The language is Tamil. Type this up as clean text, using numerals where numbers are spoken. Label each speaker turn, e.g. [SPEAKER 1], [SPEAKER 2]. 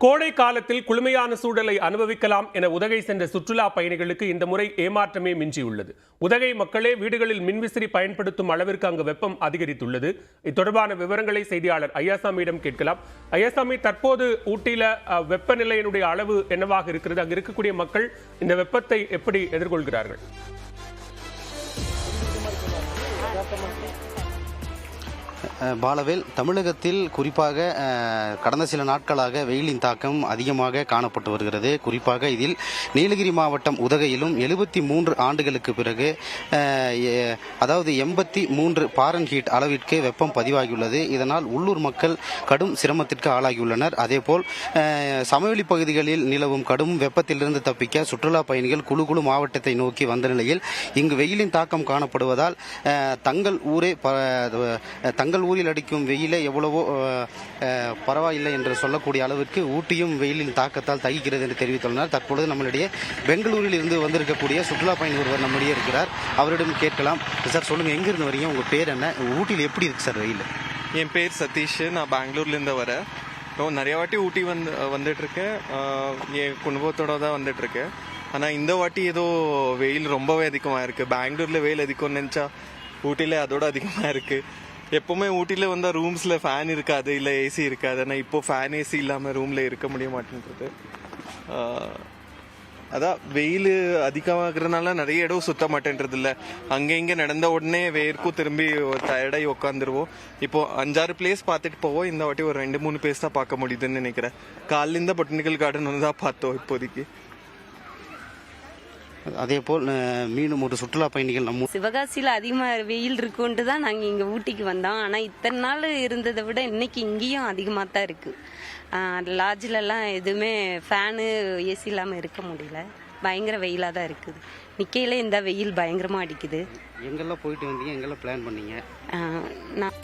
[SPEAKER 1] கோடை காலத்தில் குளுமையான சூழலை அனுபவிக்கலாம் என உதகை சென்ற சுற்றுலா பயணிகளுக்கு இந்த முறை ஏமாற்றமே மிஞ்சியுள்ளது. உதகை மக்களே வீடுகளில் மின்விசிறி பயன்படுத்தும் அளவிற்கு அங்கு வெப்பம் அதிகரித்துள்ளது. இது விவரங்களை செய்தியாளர் ஐயாசாமியிடம் கேட்கலாம். ஐயாசாமி, தற்போது ஊட்டியில வெப்பநிலையினுடைய அளவு என்னவாக இருக்கிறது? அங்கு இருக்கக்கூடிய மக்கள் இந்த வெப்பத்தை எப்படி எதிர்கொள்கிறார்கள்?
[SPEAKER 2] பாலவேல், தமிழகத்தில் குறிப்பாக கடந்த சில நாட்களாக வெயிலின் தாக்கம் அதிகமாக காணப்பட்டு வருகிறது. குறிப்பாக இதில் நீலகிரி மாவட்டம் உதகையிலும் 73 ஆண்டுகளுக்கு பிறகு அதாவது 83 பாரன்ஹீட் அளவிற்கு வெப்பம் பதிவாகியுள்ளது. இதனால் உள்ளூர் மக்கள் கடும் சிரமத்திற்கு ஆளாகியுள்ளனர். அதேபோல் சமவெளி பகுதிகளில் நிலவும் கடும் வெப்பத்திலிருந்து தப்பிக்க சுற்றுலா பயணிகள் குழு மாவட்டத்தை நோக்கி வந்த நிலையில் இங்கு வெயிலின் தாக்கம் காணப்படுவதால் தங்கள் ஊரில் அடிக்கும் வெயிலே எவ்வளவோ பரவாயில்லை என்று சொல்லக்கூடிய அளவிற்கு ஊட்டியும் வெயிலின் தாக்கத்தால் தகிக்கிறது என்று தெரிவித்துள்ளனர். தற்பொழுது நம்மளிடையே பெங்களூரில் இருந்து வந்திருக்கக்கூடிய சுற்றுலா பயணி ஒருவர் நம்மிடையே இருக்கிறார். அவரிடம் கேட்கலாம். சார், சொல்லுங்க, எங்கிருந்து வரீங்க? உங்க பேர் என்ன? ஊட்டியில் எப்படி இருக்கு சார் வெயில்?
[SPEAKER 3] என் பேர் சதீஷ். நான் பெங்களூர்லேருந்து வரேன். நிறைய வாட்டி ஊட்டி வந்துட்டுருக்கேன். என் குடும்பத்தோட தான் வந்துட்டுருக்கேன். ஆனால் இந்த வாட்டி ஏதோ வெயில் ரொம்பவே அதிகமாக இருக்குது. பெங்களூரில் வெயில் அதிகம்னு நினச்சா ஊட்டியில் அதோட அதிகமாக இருக்குது. எப்போவுமே ஊட்டியில் வந்தால் ரூம்ஸில் ஃபேன் இருக்காது, இல்லை ஏசி இருக்காது. ஆனால் இப்போது ஃபேன் ஏசி இல்லாமல் ரூமில் இருக்க முடிய மாட்டேன்றது. அதான் வெயில் அதிகமாகிறதுனால நிறைய இடம் சுத்த மாட்டேன்றது இல்லை. அங்கே இங்கே நடந்த உடனே வேர்க்கும் திரும்பி டயர்டாகி உட்காந்துருவோம். இப்போது 5-6 பிளேஸ் பார்த்துட்டு போவோம். இந்த வாட்டி ஒரு 2-3 பிளேஸ் தான் பார்க்க முடியுதுன்னு நினைக்கிறேன். காலையிலேருந்து பொட்டானிக்கல் கார்டன் வந்து தான் பார்த்தோம் இப்போதைக்கு.
[SPEAKER 2] அதேபோல் மீண்டும் ஒரு சுற்றுலா பயணிகள் நம்ம
[SPEAKER 4] சிவகாசியில் அதிகமாக வெயில் இருக்குன்ட்டு தான் நாங்கள் இங்கே ஊட்டிக்கு வந்தோம். ஆனால் இத்தனை நாள் இருந்ததை விட இன்னைக்கு இங்கேயும் அதிகமாக தான் இருக்குது. லாட்ஜிலலாம் எதுவுமே ஃபேனு ஏசி இல்லாமல் இருக்க முடியல. பயங்கர வெயிலாக தான் இருக்குது. நிற்கையில் இந்த வெயில் பயங்கரமாக அடிக்குது.
[SPEAKER 2] எங்கெல்லாம் போயிட்டு வந்தீங்க? எங்கெல்லாம் பிளான் பண்ணீங்க?
[SPEAKER 4] நான்